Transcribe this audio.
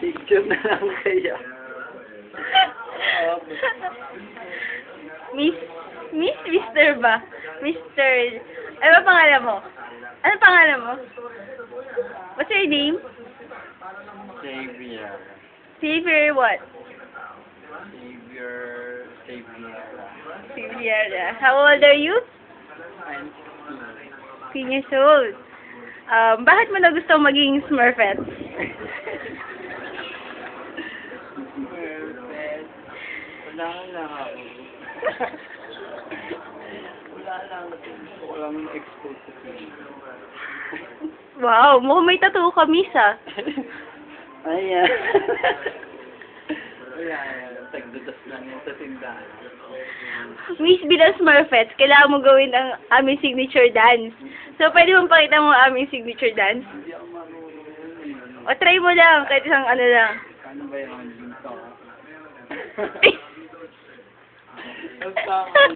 Picture na lang kaya. Mister ba? Mister... Ano ba pangalan mo? Ano pangalan mo? What's your name? Xavier. Xavier what? Xavier. Xavier. How old are you? I'm 10 years old. Bakit mo na gusto maging Smurfette? Perfect. Wala lang ako. Wala lang. Gusto ko lang expose sa film. Wow, mukhang may tattoo ka, miss, ah. Ayan. Wala yan. Tagdadas lang yan sa tindahan. Miss, bilang Smurfette, kailangan mo gawin ang aming signature dance. So, pwede mong pakita mo ang aming signature dance? Hindi ako marunong. O, try mo lang, kahit isang ano lang. Paano ba yung dito? Eh, Basta